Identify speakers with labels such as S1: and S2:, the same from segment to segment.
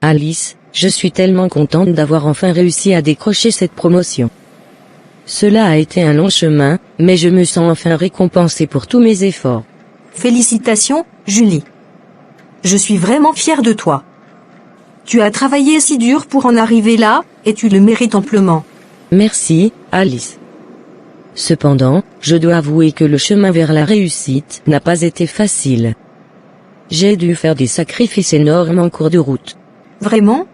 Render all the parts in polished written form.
S1: Alice, je suis tellement contente d'avoir enfin réussi à décrocher cette promotion. Cela a été un long chemin, mais je me sens enfin récompensée pour tous mes efforts.
S2: Félicitations, Julie. Je suis vraiment fière de toi. Tu as travaillé si dur pour en arriver là, et tu le mérites amplement.
S1: Merci, Alice. Cependant, je dois avouer que le chemin vers la réussite n'a pas été facile. J'ai dû faire des sacrifices énormes en cours de route.
S2: Vraiment?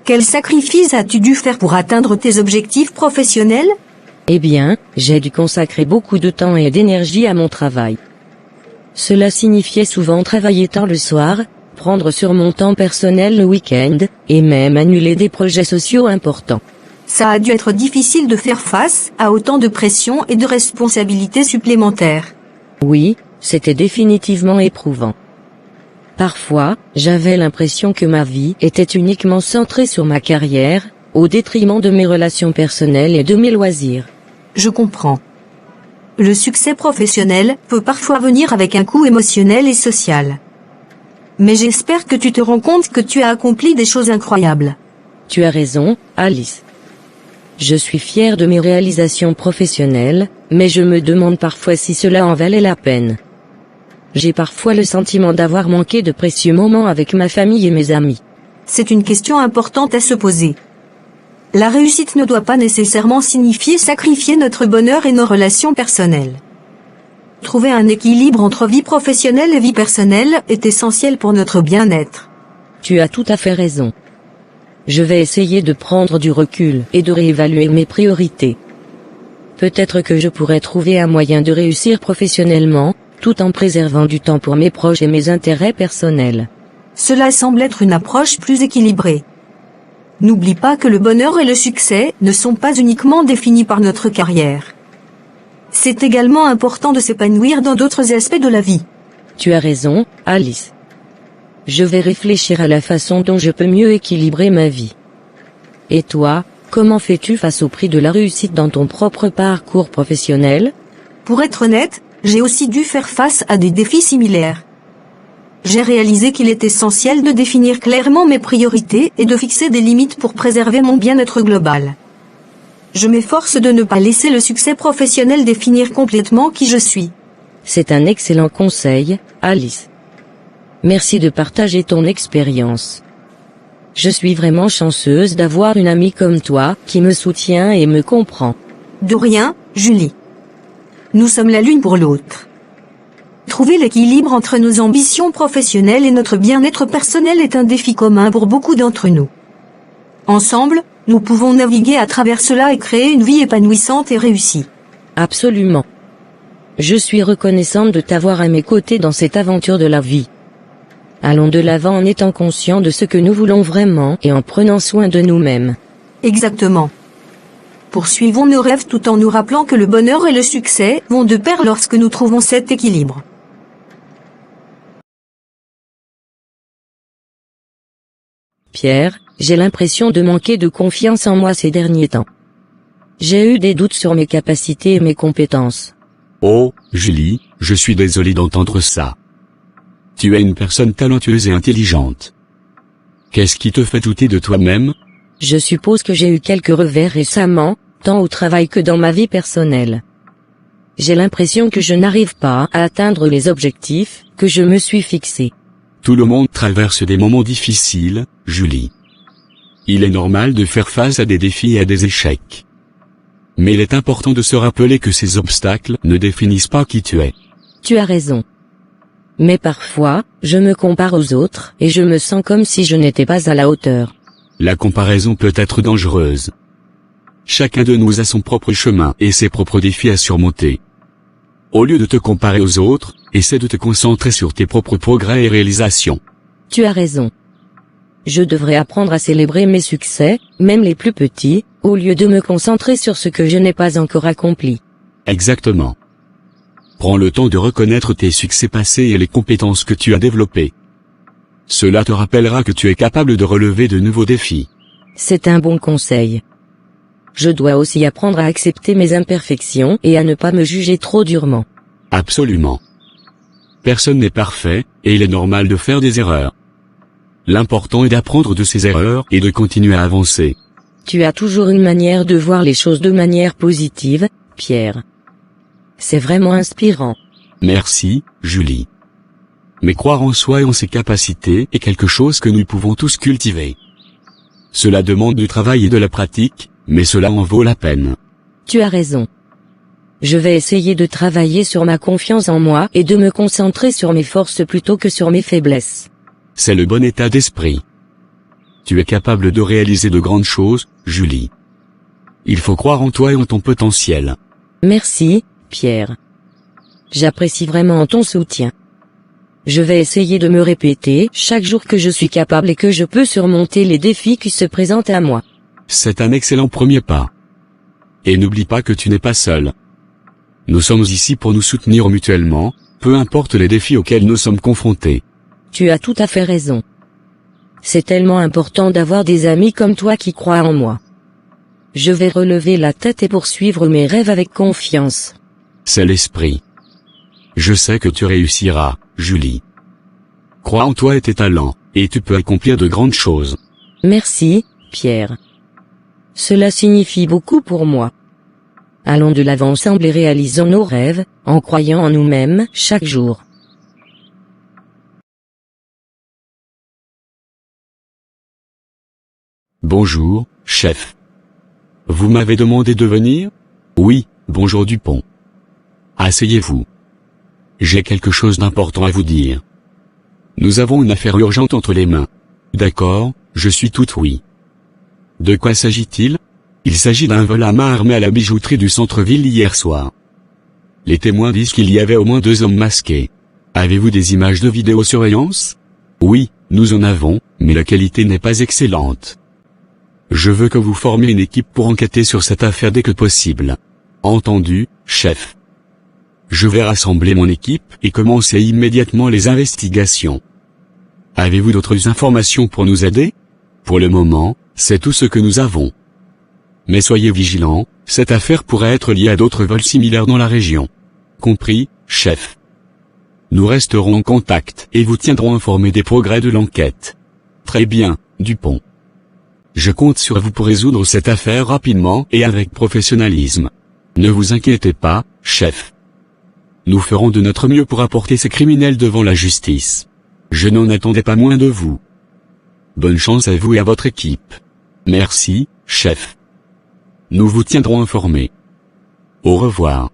S2: Quels sacrifices as-tu dû faire pour atteindre tes objectifs professionnels?
S1: Eh bien, j'ai dû consacrer beaucoup de temps et d'énergie à mon travail. Cela signifiait souvent travailler tard le soir, prendre sur mon temps personnel le week-end, et même annuler des projets sociaux importants.
S2: Ça a dû être difficile de faire face à autant de pression et de responsabilités supplémentaires.
S1: Oui, c'était définitivement éprouvant. Parfois, j'avais l'impression que ma vie était uniquement centrée sur ma carrière, au détriment de mes relations personnelles et de mes loisirs.
S2: Je comprends. Le succès professionnel peut parfois venir avec un coût émotionnel et social. Mais j'espère que tu te rends compte que tu as accompli des choses incroyables.
S1: Tu as raison, Alice. Je suis fière de mes réalisations professionnelles, mais je me demande parfois si cela en valait la peine. J'ai parfois le sentiment d'avoir manqué de précieux moments avec ma famille et mes amis.
S2: C'est une question importante à se poser. La réussite ne doit pas nécessairement signifier sacrifier notre bonheur et nos relations personnelles. Trouver un équilibre entre vie professionnelle et vie personnelle est essentiel pour notre bien-être.
S1: Tu as tout à fait raison. Je vais essayer de prendre du recul et de réévaluer mes priorités. Peut-être que je pourrais trouver un moyen de réussir professionnellement, tout en préservant du temps pour mes proches et mes intérêts personnels.
S2: Cela semble être une approche plus équilibrée. N'oublie pas que le bonheur et le succès ne sont pas uniquement définis par notre carrière. C'est également important de s'épanouir dans d'autres aspects de la vie.
S1: Tu as raison, Alice. Je vais réfléchir à la façon dont je peux mieux équilibrer ma vie. Et toi, comment fais-tu face au prix de la réussite dans ton propre parcours professionnel?
S2: Pour être honnête, j'ai aussi dû faire face à des défis similaires. J'ai réalisé qu'il est essentiel de définir clairement mes priorités et de fixer des limites pour préserver mon bien-être global. Je m'efforce de ne pas laisser le succès professionnel définir complètement qui je suis.
S1: C'est un excellent conseil, Alice. Merci de partager ton expérience. Je suis vraiment chanceuse d'avoir une amie comme toi qui me soutient et me comprend.
S2: De rien, Julie. Nous sommes la l'une pour l'autre. Trouver l'équilibre entre nos ambitions professionnelles et notre bien-être personnel est un défi commun pour beaucoup d'entre nous. Ensemble, nous pouvons naviguer à travers cela et créer une vie épanouissante et réussie.
S1: Absolument. Je suis reconnaissante de t'avoir à mes côtés dans cette aventure de la vie. Allons de l'avant en étant conscients de ce que nous voulons vraiment et en prenant soin de nous-mêmes.
S2: Exactement. Poursuivons nos rêves tout en nous rappelant que le bonheur et le succès vont de pair lorsque nous trouvons cet équilibre.
S1: Pierre, j'ai l'impression de manquer de confiance en moi ces derniers temps. J'ai eu des doutes sur mes capacités et mes compétences.
S3: Oh, Julie, je suis désolé d'entendre ça. Tu es une personne talentueuse et intelligente. Qu'est-ce qui te fait douter de toi-même?
S1: Je suppose que j'ai eu quelques revers récemment, tant au travail que dans ma vie personnelle. J'ai l'impression que je n'arrive pas à atteindre les objectifs que je me suis fixés.
S3: Tout le monde traverse des moments difficiles, Julie. Il est normal de faire face à des défis et à des échecs. Mais il est important de se rappeler que ces obstacles ne définissent pas qui tu es.
S1: Tu as raison. Mais parfois, je me compare aux autres et je me sens comme si je n'étais pas à la hauteur.
S3: La comparaison peut être dangereuse. Chacun de nous a son propre chemin et ses propres défis à surmonter. Au lieu de te comparer aux autres, essaie de te concentrer sur tes propres progrès et réalisations.
S1: Tu as raison. Je devrais apprendre à célébrer mes succès, même les plus petits, au lieu de me concentrer sur ce que je n'ai pas encore accompli.
S3: Exactement. Prends le temps de reconnaître tes succès passés et les compétences que tu as développées. Cela te rappellera que tu es capable de relever de nouveaux défis.
S1: C'est un bon conseil. Je dois aussi apprendre à accepter mes imperfections et à ne pas me juger trop durement.
S3: Absolument. Personne n'est parfait, et il est normal de faire des erreurs. L'important est d'apprendre de ses erreurs et de continuer à avancer.
S1: Tu as toujours une manière de voir les choses de manière positive, Pierre. C'est vraiment inspirant.
S3: Merci, Julie. Mais croire en soi et en ses capacités est quelque chose que nous pouvons tous cultiver. Cela demande du travail et de la pratique, mais cela en vaut la peine.
S1: Tu as raison. Je vais essayer de travailler sur ma confiance en moi et de me concentrer sur mes forces plutôt que sur mes faiblesses.
S3: C'est le bon état d'esprit. Tu es capable de réaliser de grandes choses, Julie. Il faut croire en toi et en ton potentiel.
S1: Merci, Pierre. J'apprécie vraiment ton soutien. Je vais essayer de me répéter chaque jour que je suis capable et que je peux surmonter les défis qui se présentent à moi.
S3: C'est un excellent premier pas. Et n'oublie pas que tu n'es pas seul. Nous sommes ici pour nous soutenir mutuellement, peu importe les défis auxquels nous sommes confrontés.
S1: Tu as tout à fait raison. C'est tellement important d'avoir des amis comme toi qui croient en moi. Je vais relever la tête et poursuivre mes rêves avec confiance.
S3: C'est l'esprit. Je sais que tu réussiras, Julie. Crois en toi et tes talents, et tu peux accomplir de grandes choses.
S1: Merci, Pierre. Cela signifie beaucoup pour moi. Allons de l'avant ensemble et réalisons nos rêves, en croyant en nous-mêmes chaque jour.
S3: Bonjour, chef. Vous m'avez demandé de venir? Oui, bonjour Dupont. Asseyez-vous. J'ai quelque chose d'important à vous dire. Nous avons une affaire urgente entre les mains. D'accord, je suis tout oui. De quoi s'agit-il? Il s'agit d'un vol à main armée à la bijouterie du centre-ville hier soir. Les témoins disent qu'il y avait au moins 2 hommes masqués. Avez-vous des images de vidéosurveillance? Oui, nous en avons, mais la qualité n'est pas excellente. Je veux que vous formiez une équipe pour enquêter sur cette affaire dès que possible. Entendu, chef. Je vais rassembler mon équipe et commencer immédiatement les investigations. Avez-vous d'autres informations pour nous aider? Pour le moment, c'est tout ce que nous avons. Mais soyez vigilants, cette affaire pourrait être liée à d'autres vols similaires dans la région. Compris, chef. Nous resterons en contact et vous tiendrons informés des progrès de l'enquête. Très bien, Dupont. Je compte sur vous pour résoudre cette affaire rapidement et avec professionnalisme. Ne vous inquiétez pas, chef. Nous ferons de notre mieux pour apporter ces criminels devant la justice. Je n'en attendais pas moins de vous. Bonne chance à vous et à votre équipe. Merci, chef. Nous vous tiendrons informés. Au revoir.